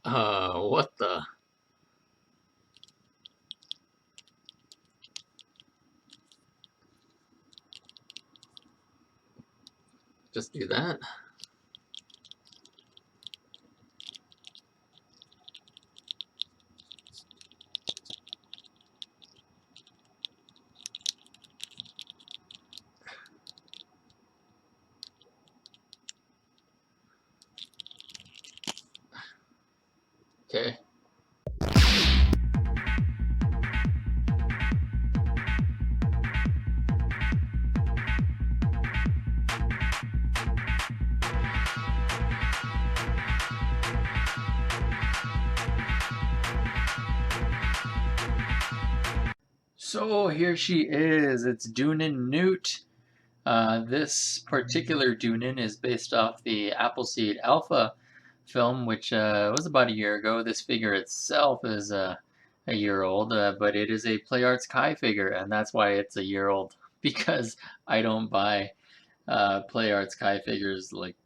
What the? Just do that? Okay. So here she is. It's Deunan Knute. This particular Dunan is based off the Appleseed Alpha film, which was about a year ago. This figure itself is a year old, but it is a Play Arts Kai figure, and that's why it's a year old, because I don't buy Play Arts Kai figures like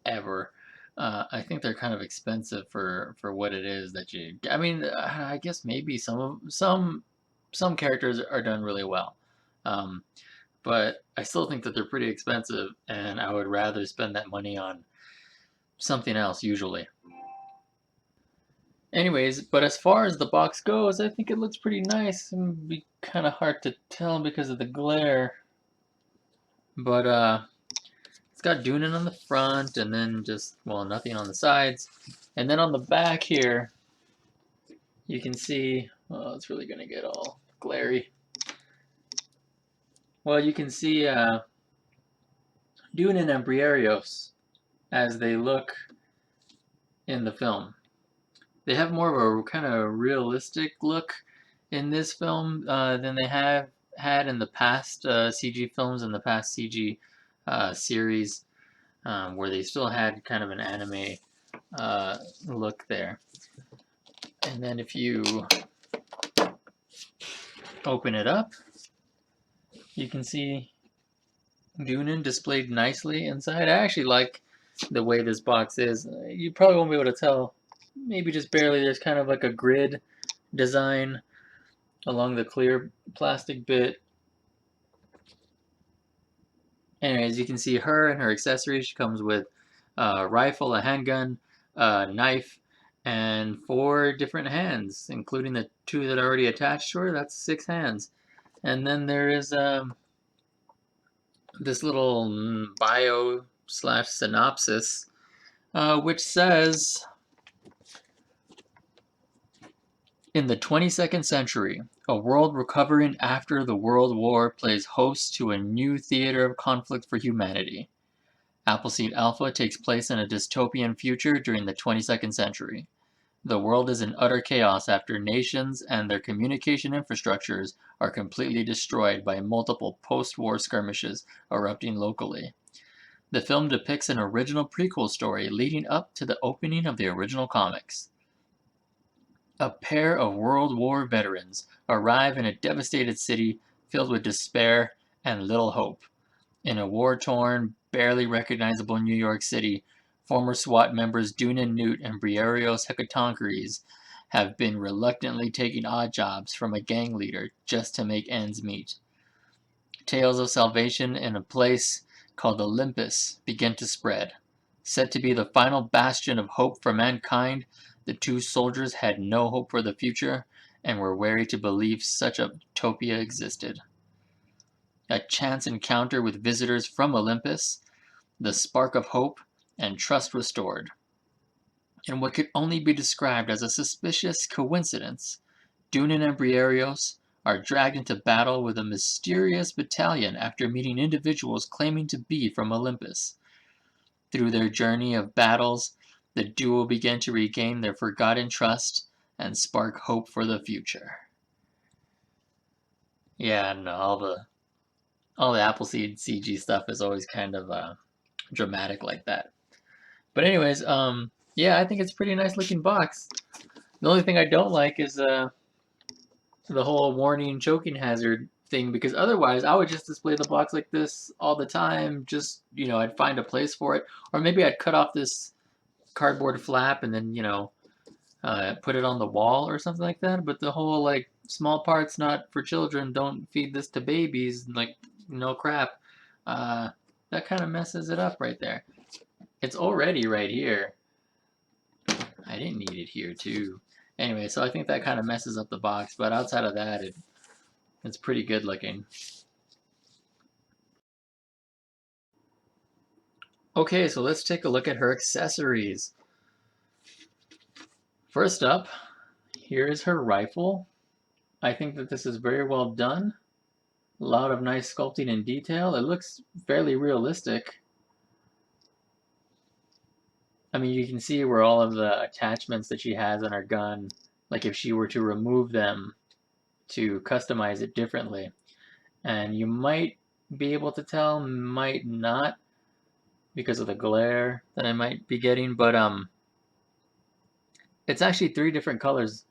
ever. I think they're kind of expensive for what it is that you. I mean, I guess maybe some characters are done really well. Um, but I still think that they're pretty expensive, and I would rather spend that money on something else usually. Anyways, but as far as the box goes, I think it looks pretty nice. It would be kind of hard to tell because of the glare, but it's got Dunan on the front, and then just, well, nothing on the sides, and then on the back here, you can see. Oh, it's really gonna get all glary. Well, you can see Dunan and Briareos as they look in the film. They have more of a kind of realistic look in this film than they have had in the past CG films and the past CG series, where they still had kind of an anime look there. And then if you open it up, you can see Dunan displayed nicely inside. I actually like the way this box is. You probably won't be able to tell, maybe just barely. There's kind of like a grid design along the clear plastic bit. Anyways, you can see her and her accessories. She comes with a rifle, a handgun, a knife, and 4 different hands, including the 2 that are already attached to her. That's 6 hands. And then there is this little bio slash synopsis, which says, in the 22nd century, a world recovering after the World War plays host to a new theater of conflict for humanity. Appleseed Alpha takes place in a dystopian future during the 22nd century. The world is in utter chaos after nations and their communication infrastructures are completely destroyed by multiple post-war skirmishes erupting locally. The film depicts an original prequel story leading up to the opening of the original comics. A pair of World War veterans arrive in a devastated city filled with despair and little hope. In a war-torn, barely recognizable New York City, former SWAT members Deunan Knute and Briareos Hecatoncheires have been reluctantly taking odd jobs from a gang leader just to make ends meet. Tales of salvation in a place called Olympus begin to spread. Said to be the final bastion of hope for mankind, the 2 soldiers had no hope for the future and were wary to believe such a utopia existed. A chance encounter with visitors from Olympus, the spark of hope and trust restored. In what could only be described as a suspicious coincidence, Dunan and Briareos are dragged into battle with a mysterious battalion after meeting individuals claiming to be from Olympus. Through their journey of battles, the duo begin to regain their forgotten trust and spark hope for the future. Yeah, and all the Appleseed CG stuff is always kind of dramatic like that. But anyways, yeah, I think it's a pretty nice looking box. The only thing I don't like is the whole warning choking hazard thing, because otherwise I would just display the box like this all the time. Just, I'd find a place for it, or maybe I'd cut off this cardboard flap and then, put it on the wall or something like that. But the whole like small parts not for children, don't feed this to babies, like no crap. Uh, that kind of messes it up right there. It's already right here. I didn't need it here too. Anyway, so I think that kind of messes up the box, but outside of that, it's pretty good looking. Okay, so let's take a look at her accessories. First up, here is her rifle. I think that this is very well done. A lot of nice sculpting and detail. It looks fairly realistic. I mean, you can see where all of the attachments that she has on her gun, like if she were to remove them to customize it differently. And you might be able to tell, might not, because of the glare that I might be getting, but it's actually three different colors.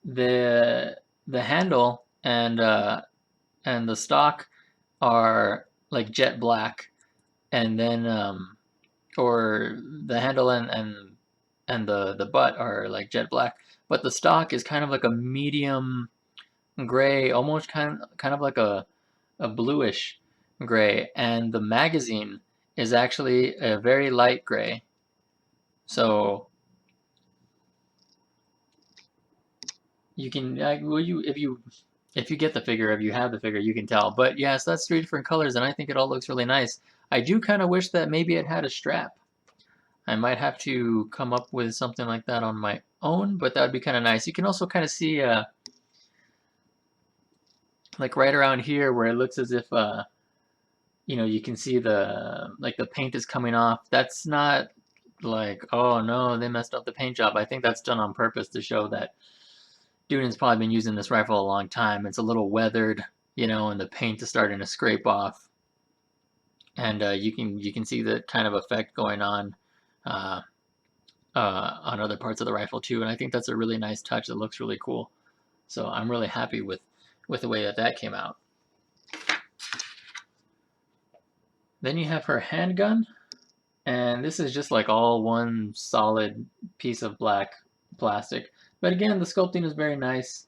The the handle and the stock are like jet black, and then or the handle and the butt are like jet black, but the stock is kind of like a medium gray, almost kind of like a bluish gray, and the magazine is actually a very light gray. So you can well you if you get the figure, if you have the figure, you can tell. But yes, that's three different colors, and I think it all looks really nice. I do kind of wish that maybe it had a strap. I might have to come up with something like that on my own, but that would be kind of nice. You can also kind of see like right around here where it looks as if you know, you can see the like the paint is coming off. That's not like, oh no, they messed up the paint job. I think that's done on purpose to show that Dunan's probably been using this rifle a long time. It's a little weathered, you know, and the paint is starting to scrape off. And you can see the kind of effect going uh, on other parts of the rifle too. And I think that's a really nice touch. It looks really cool. So I'm really happy with the way that that came out. Then you have her handgun, and this is just like all one solid piece of black plastic. But again, the sculpting is very nice.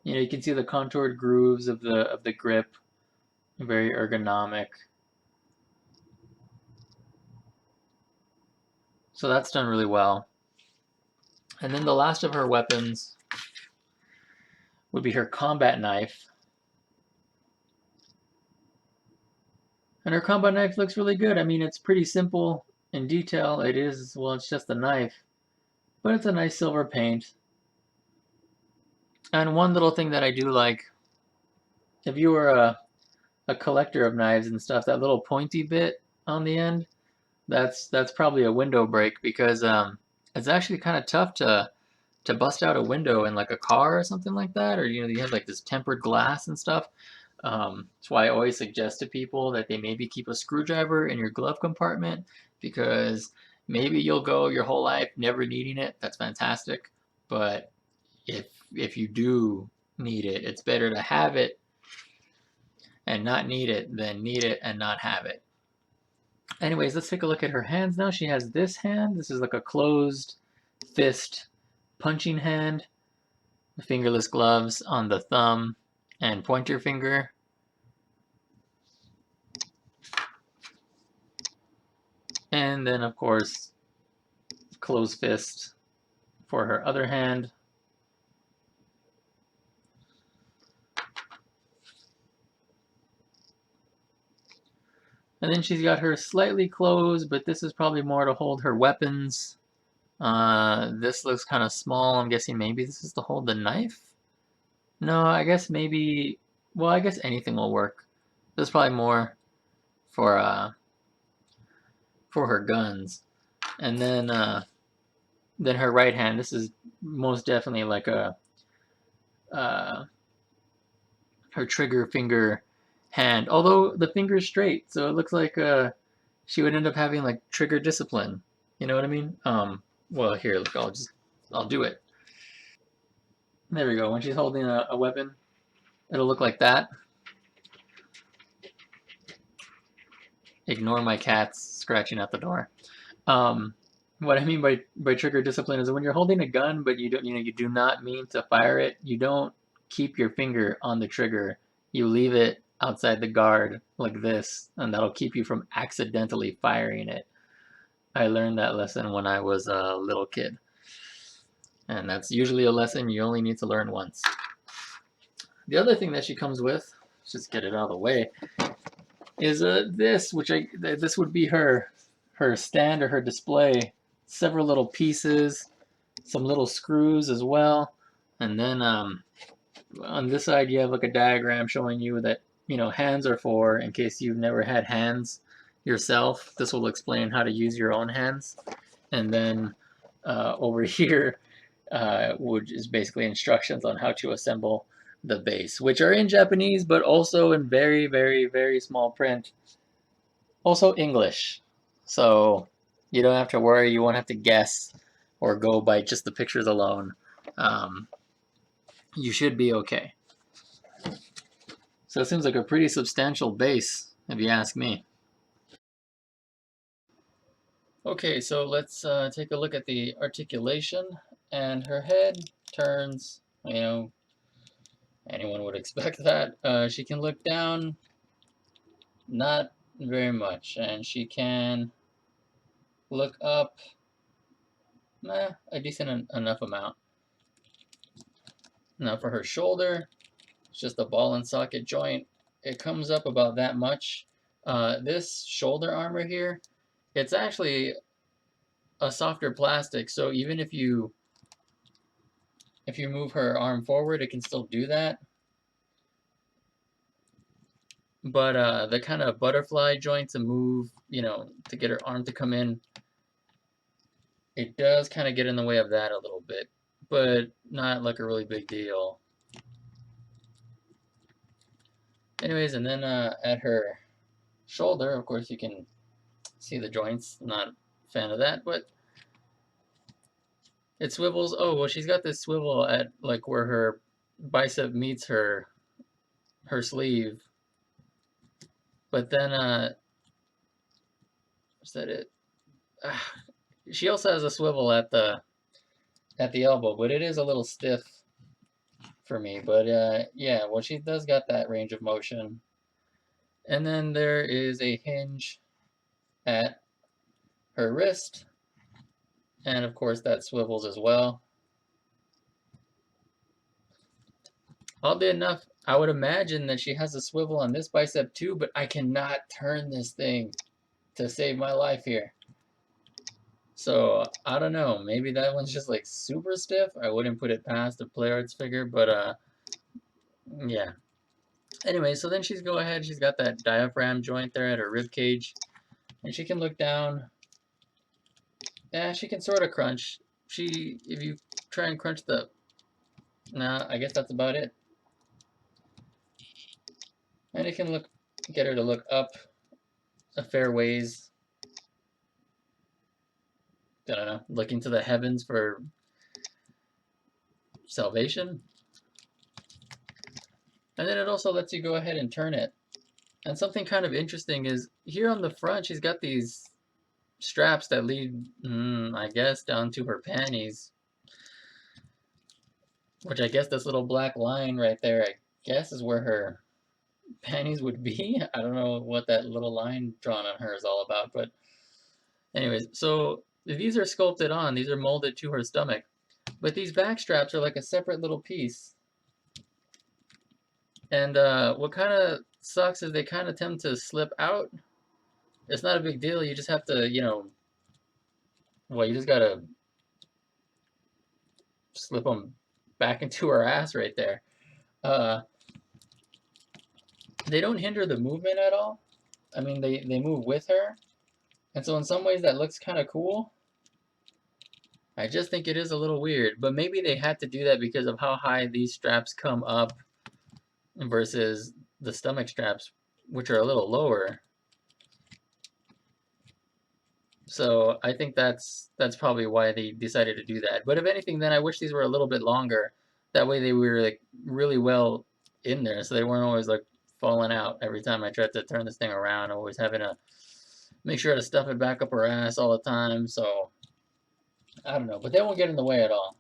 You know, you can see the contoured grooves of the grip, very ergonomic. So that's done really well. And then the last of her weapons would be her combat knife. And her combat knife looks really good. I mean, it's pretty simple in detail. It is, well, it's just a knife, but it's a nice silver paint. And one little thing that I do like, if you were a collector of knives and stuff, that little pointy bit on the end, that's probably a window break because it's actually kind of tough to bust out a window in like a car or something like that, or you know, you have like this tempered glass and stuff. That's why I always suggest to people that they maybe keep a screwdriver in your glove compartment because maybe you'll go your whole life never needing it. That's fantastic. But if you do need it, it's better to have it and not need it than need it and not have it. Anyways, let's take a look at her hands now. She has this hand. This is like a closed fist punching hand. The fingerless gloves on the thumb and pointer finger. And then, of course, closed fist for her other hand. And then she's got her slightly closed, but this is probably more to hold her weapons. This looks kind of small. I'm guessing maybe this is to hold the knife? No, I guess maybe, well, I guess anything will work. This is probably more for for her guns. And then her right hand, this is most definitely like a uh, her trigger finger hand. Although the finger is straight, so it looks like she would end up having like trigger discipline. You know what I mean? Well, here, look, I'll do it. There we go. When she's holding a weapon, it'll look like that. Ignore my cats scratching at the door. Um, what I mean by trigger discipline is when you're holding a gun, but you do not mean to fire it. You don't keep your finger on the trigger. You leave it outside the guard like this, and that'll keep you from accidentally firing it. I learned that lesson when I was a little kid, and that's usually a lesson you only need to learn once. The other thing that she comes with, let's just get it out of the way, is this, this would be her stand or her display. Several little pieces, some little screws as well, and then on this side you have like a diagram showing you that hands are for, in case you've never had hands yourself. This will explain how to use your own hands, and then over here which is basically instructions on how to assemble the base, which are in Japanese, but also in very, very, very small print. Also English. So you don't have to worry, you won't have to guess or go by just the pictures alone. You should be okay. So it seems like a pretty substantial base, if you ask me. Okay, so let's take a look at the articulation. And her head turns, anyone would expect that. She can look down, not very much, and she can look up a decent enough amount. Now for her shoulder, it's just a ball and socket joint. It comes up about that much. This shoulder armor here, it's actually a softer plastic, so even if you move her arm forward, it can still do that. But the kind of butterfly joint to move, to get her arm to come in, it does kind of get in the way of that a little bit, but not like a really big deal. Anyways, and then at her shoulder, of course, you can see the joints. Not a fan of that, but it swivels. Oh, well, she's got this swivel at like where her bicep meets her sleeve. But then, is that it? She also has a swivel at the elbow, but it is a little stiff for me. But yeah, well, she does got that range of motion. And then there is a hinge at her wrist, and of course that swivels as well. Oddly enough, I would imagine that she has a swivel on this bicep too, but I cannot turn this thing to save my life here. So I don't know, maybe that one's just like super stiff. I wouldn't put it past a Play Arts figure, but yeah. Anyway, so then she's got that diaphragm joint there at her rib cage, and she can look down. Yeah, she can sort of crunch. If you try and crunch nah, I guess that's about it. And it can get her to look up a fair ways. I don't know, looking to the heavens for salvation. And then it also lets you go ahead and turn it. And something kind of interesting is here on the front, she's got these straps that lead, I guess, down to her panties. Which I guess this little black line right there, I guess, is where her panties would be. I don't know what that little line drawn on her is all about, but anyways, so these are sculpted on, these are molded to her stomach, but these back straps are like a separate little piece. And what kind of sucks is they kind of tend to slip out. It's not a big deal, you just have to, well, you just gotta slip them back into her ass right there. They don't hinder the movement at all. I mean, they move with her. And so in some ways that looks kind of cool. I just think it is a little weird. But maybe they had to do that because of how high these straps come up versus the stomach straps, which are a little lower. So I think that's probably why they decided to do that. But if anything, then I wish these were a little bit longer. That way they were like really well in there, so they weren't always like falling out every time I tried to turn this thing around. Always having to make sure to stuff it back up her ass all the time. So I don't know, but they won't get in the way at all.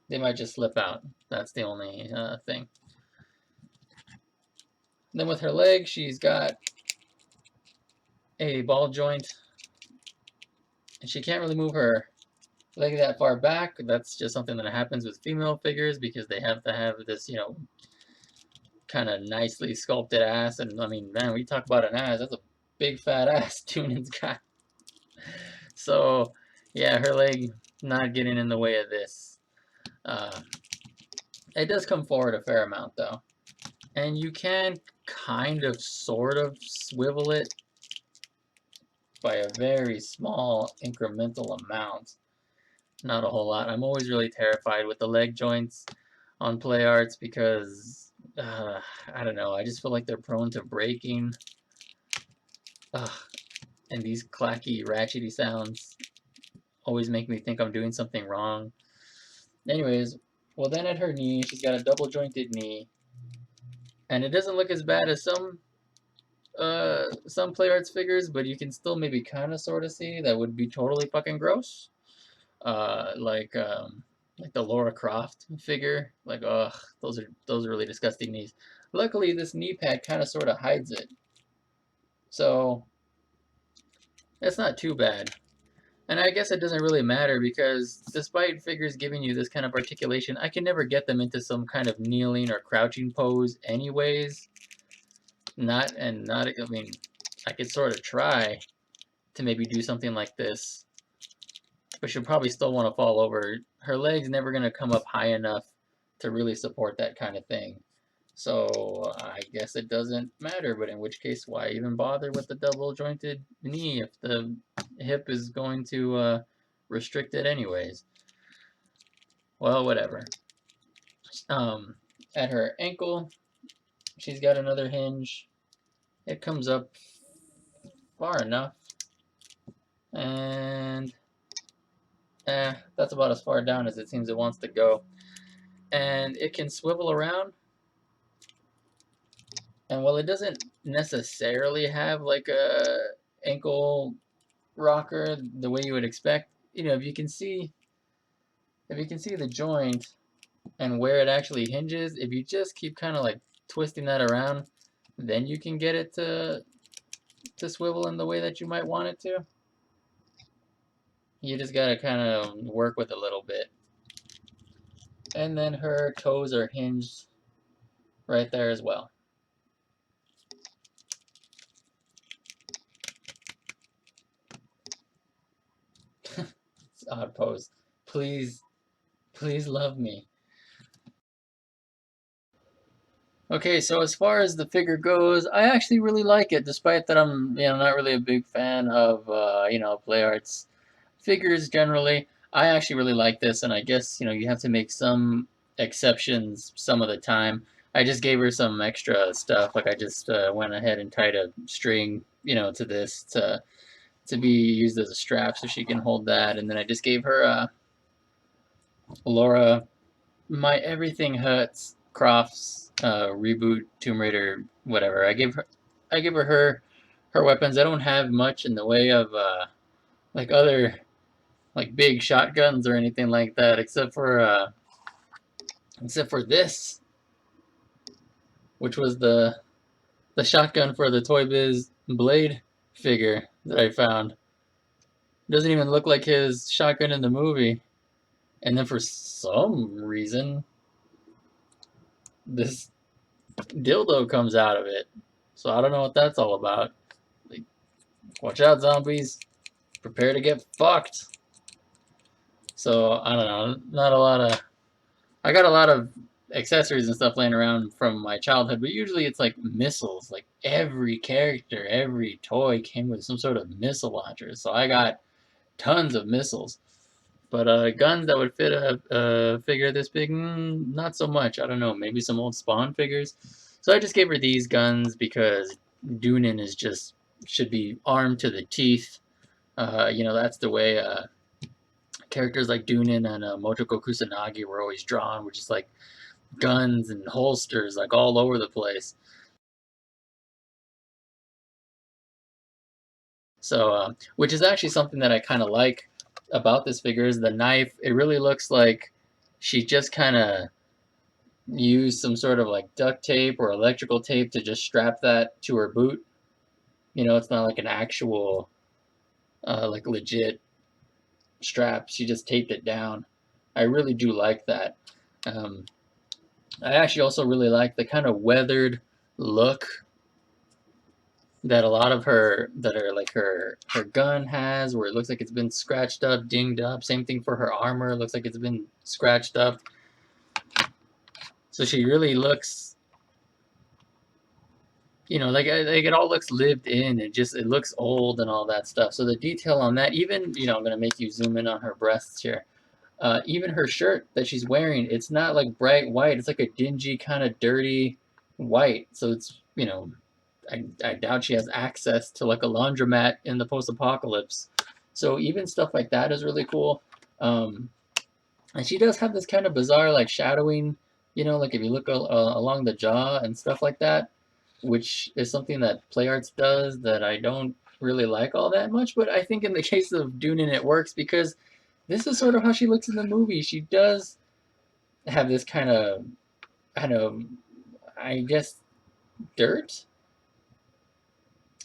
They might just slip out. That's the only thing. Then with her leg, she's got a ball joint, and she can't really move her leg that far back. That's just something that happens with female figures because they have to have this, kind of nicely sculpted ass. And I mean, man, we talk about an ass. That's a big fat ass Dunan's got. So, yeah, her leg not getting in the way of this. It does come forward a fair amount though, and you can kind of, sort of swivel it by a very small incremental amount. Not a whole lot. I'm always really terrified with the leg joints on play arts because I don't know. I just feel like they're prone to breaking. And these clacky, ratchety sounds always make me think I'm doing something wrong. Anyways, well then at her knee, she's got a double jointed knee, and it doesn't look as bad as some play arts figures, but you can still maybe kind of sort of see that would be totally fucking gross. Like the Laura Croft figure. Like, ugh, those are really disgusting knees. Luckily, this knee pad kind of sort of hides it, so it's not too bad. And I guess it doesn't really matter because despite figures giving you this kind of articulation, I can never get them into some kind of kneeling or crouching pose anyways. I mean, I could sort of try to maybe do something like this, but she'll probably still want to fall over. Her leg's never going to come up high enough to really support that kind of thing. So I guess it doesn't matter, but in which case, why even bother with the double jointed knee if the hip is going to restrict it anyways? Well, whatever. At her ankle, she's got another hinge. It comes up far enough, and that's about as far down as it seems it wants to go. And it can swivel around. And while it doesn't necessarily have like a ankle rocker the way you would expect, if you can see the joint and where it actually hinges, if you just keep kind of like twisting that around, then you can get it to swivel in the way that you might want it to. You just gotta kind of work with it a little bit. And then her toes are hinged right there as well. It's an odd pose. Please love me. Okay, so as far as the figure goes, I actually really like it, despite that I'm, not really a big fan of, play arts figures generally. I actually really like this, and I guess, you have to make some exceptions some of the time. I just gave her some extra stuff, like I just went ahead and tied a string, to this to be used as a strap so she can hold that, and then I just gave her Laura My Everything Hurts Crofts reboot Tomb Raider whatever. I give her weapons. I don't have much in the way of like other like big shotguns or anything like that except for this, which was the shotgun for the Toy Biz Blade figure that I found. It doesn't even look like his shotgun in the movie. And then for some reason this dildo comes out of it. So I don't know what that's all about. Like, watch out, zombies. Prepare to get fucked. So I don't know. Not a lot of. I got a lot of accessories and stuff laying around from my childhood, but usually it's like missiles. Like every character, every toy came with some sort of missile launcher. So I got tons of missiles. But guns that would fit a figure this big, not so much. I don't know. Maybe some old Spawn figures. So I just gave her these guns because Dunan should be armed to the teeth. That's the way characters like Dunan and Motoko Kusanagi were always drawn, with just like guns and holsters like all over the place. So, which is actually something that I kind of like about this figure is the knife. It really looks like she just kind of used some sort of like duct tape or electrical tape to just strap that to her boot. You know, it's not like an actual, like legit strap. She just taped it down. I really do like that. Um, I actually also really like the kind of weathered look that a lot of her that are like her gun has, where it looks like it's been scratched up, dinged up. Same thing for her armor, looks like it's been scratched up. So she really looks, you know, like it all looks lived in. It looks old and all that stuff. So the detail on that, even, you know, I'm gonna make you zoom in on her breasts here. Even her shirt that she's wearing, it's not like bright white. It's like a dingy kind of dirty white. So it's, you know, I doubt she has access to like a laundromat in the post-apocalypse. So even stuff like that is really cool. Um, and she does have this kind of bizarre like shadowing, you know, like if you look along the jaw and stuff like that, which is something that Play Arts does that I don't really like all that much. But I think in the case of Dunan, it works because this is sort of how she looks in the movie. She does have this kind of, I guess, dirt.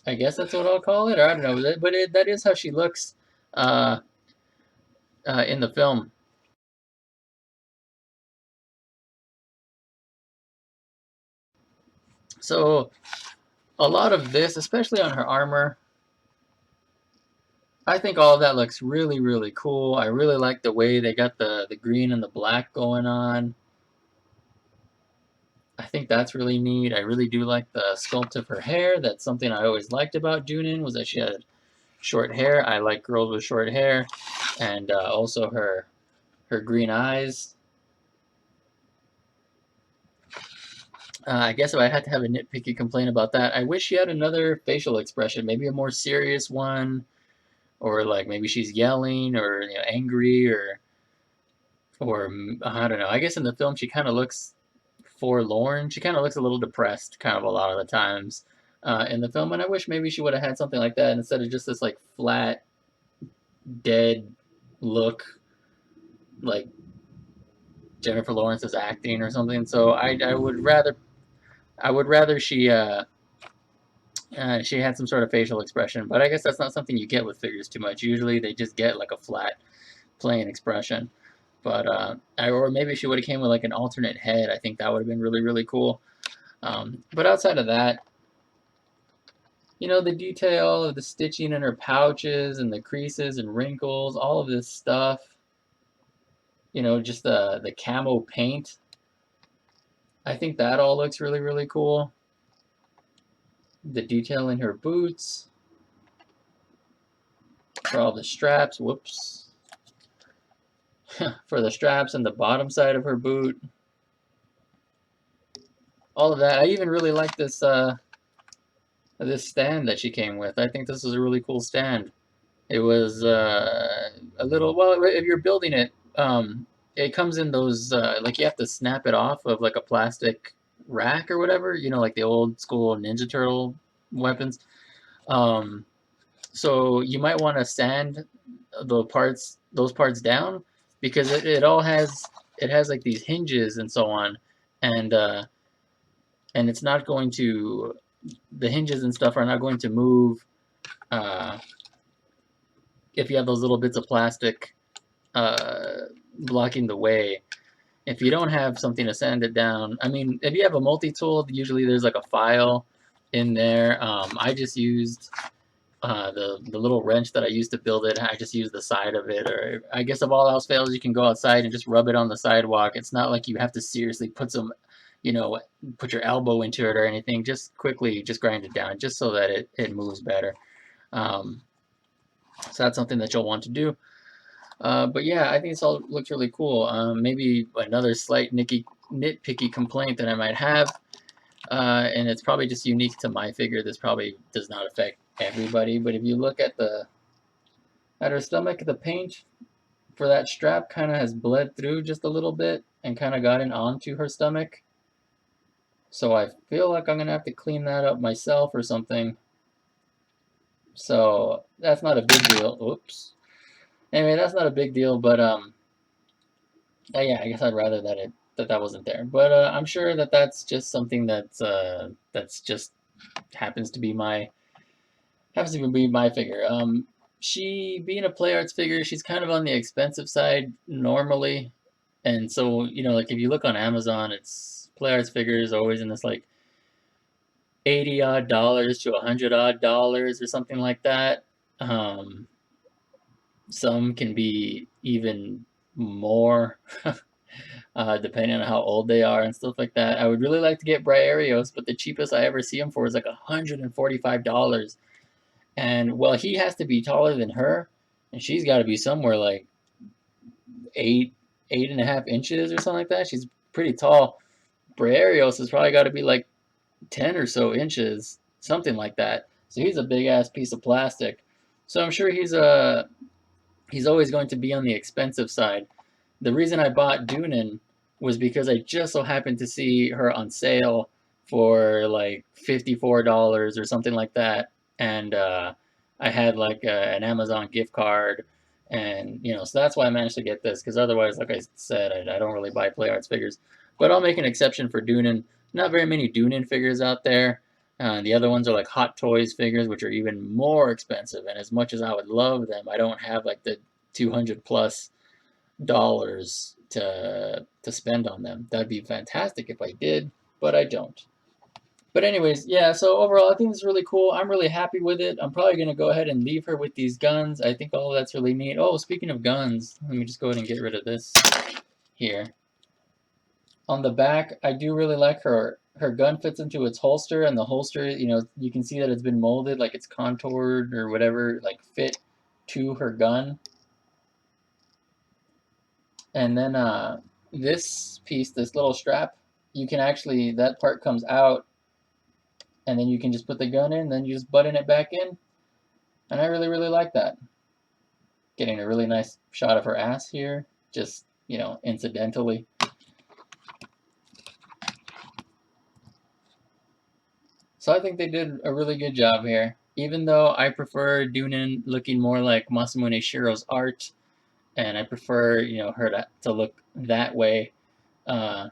I guess that's what I'll call it, or I don't know. But that is how she looks uh, in the film. So a lot of this, especially on her armor, I think all of that looks really, really cool. I really like the way they got the green and the black going on. I think that's really neat. I really do like the sculpt of her hair. That's something I always liked about Dunan, was that she had short hair. I like girls with short hair, and also her green eyes. I guess if I had to have a nitpicky complaint about that, I wish she had another facial expression, maybe a more serious one, or like maybe she's yelling or, you know, angry, or I don't know. I guess in the film she kind of looks forlorn. She kind of looks a little depressed, kind of a lot of the times in the film, and I wish maybe she would have had something like that instead of just this like flat, dead look, like Jennifer Lawrence is acting or something. So I would rather she had some sort of facial expression, but I guess that's not something you get with figures too much. Usually they just get like a flat, plain expression. But or maybe she would have came with like an alternate head. I think that would have been really, really cool. But outside of that, you know, the detail of the stitching in her pouches and the creases and wrinkles, all of this stuff. You know, just the camo paint. I think that all looks really, really cool. The detail in her boots, for all the straps, whoops, for the straps and the bottom side of her boot, all of that. I even really like this stand that she came with. I think this is a really cool stand. It was a little, well, if you're building it, it comes in those like you have to snap it off of like a plastic rack or whatever, you know, like the old school Ninja Turtle weapons. Um, So you might want to sand those parts down, because it all has, it has like these hinges and so on, and and it's not going to, the hinges and stuff are not going to move uh, if you have those little bits of plastic blocking the way. If you don't have something to sand it down, I mean, if you have a multi-tool, usually there's like a file in there. I just used the little wrench that I used to build it. I just use the side of it, or I guess if all else fails, you can go outside and just rub it on the sidewalk. It's not like you have to seriously put some, you know, put your elbow into it or anything. Just quickly, just grind it down, just so that it moves better. Um, so that's something that you'll want to do. But yeah, I think this all looks really cool. Maybe another slight nitpicky complaint that I might have, and it's probably just unique to my figure. This probably does not affect everybody, but if you look at her stomach, the paint for that strap kind of has bled through just a little bit and kind of gotten onto her stomach. So I feel like I'm gonna have to clean that up myself or something. So that's not a big deal. Oops. Anyway, that's not a big deal, but yeah, I guess I'd rather that that wasn't there. But I'm sure that that's just something that's just happens to be my figure. She being a Play Arts figure, she's kind of on the expensive side normally, and so like if you look on Amazon, it's Play Arts figures always in this like 80 odd dollars to 100 odd dollars or something like that. Um, some can be even more, depending on how old they are and stuff like that. I would really like to get Briareos, but the cheapest I ever see him for is like $145. And well, he has to be taller than her, and she's got to be somewhere like 8.5 inches or something like that. She's pretty tall. Briareos has probably got to be like 10 or so inches, something like that. So he's a big ass piece of plastic. So I'm sure he's always going to be on the expensive side. The reason I bought Dunan was because I just so happened to see her on sale for like $54 or something like that, and I had like an Amazon gift card, and so that's why I managed to get this. Because otherwise, like I said, I don't really buy Play Arts figures, but I'll make an exception for Dunan. Not very many Dunan figures out there. The other ones are like Hot Toys figures, which are even more expensive. And as much as I would love them, I don't have like the 200 plus dollars to spend on them. That'd be fantastic if I did, but I don't. But anyways, yeah, so overall I think it's really cool. I'm really happy with it. I'm probably gonna go ahead and leave her with these guns. I think all of that's really neat. Oh, speaking of guns, let me just go ahead and get rid of this here. On the back, I do really like her gun fits into its holster, and the holster, you can see that it's been molded, like it's contoured or whatever, like fit to her gun. And then this piece, this little strap, you can actually, that part comes out, and then you can just put the gun in, then you just button it back in. And I really, really like that. Getting a really nice shot of her ass here, just, incidentally. So I think they did a really good job here. Even though I prefer Dunan looking more like Masamune Shiro's art, and I prefer, her to look that way, uh,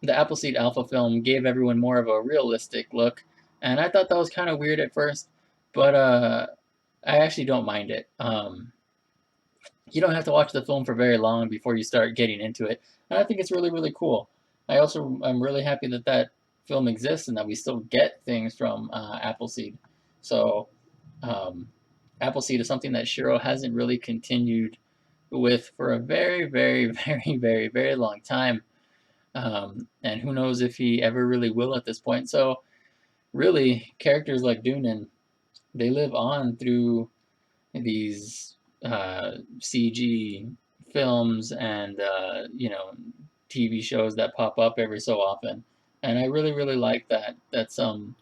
the Appleseed Alpha film gave everyone more of a realistic look, and I thought that was kind of weird at first, but I actually don't mind it. You don't have to watch the film for very long before you start getting into it, and I think it's really, really cool. I'm really happy that that film exists and that we still get things from Appleseed. So Appleseed is something that Shiro hasn't really continued with for a very, very, very, very, very long time. And who knows if he ever really will at this point. So really, characters like Dunan, they live on through these CG films and TV shows that pop up every so often. And I really, really like that. Well,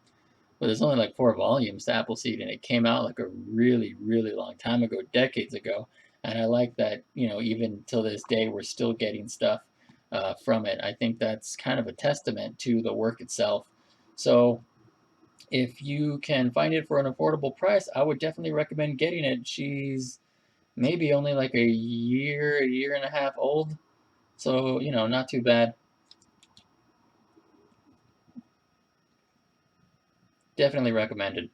there's only like 4 volumes to Appleseed, and it came out like a really, really long time ago, decades ago. And I like that, even till this day, we're still getting stuff from it. I think that's kind of a testament to the work itself. So if you can find it for an affordable price, I would definitely recommend getting it. She's maybe only like a year and a half old. So, not too bad. Definitely recommended.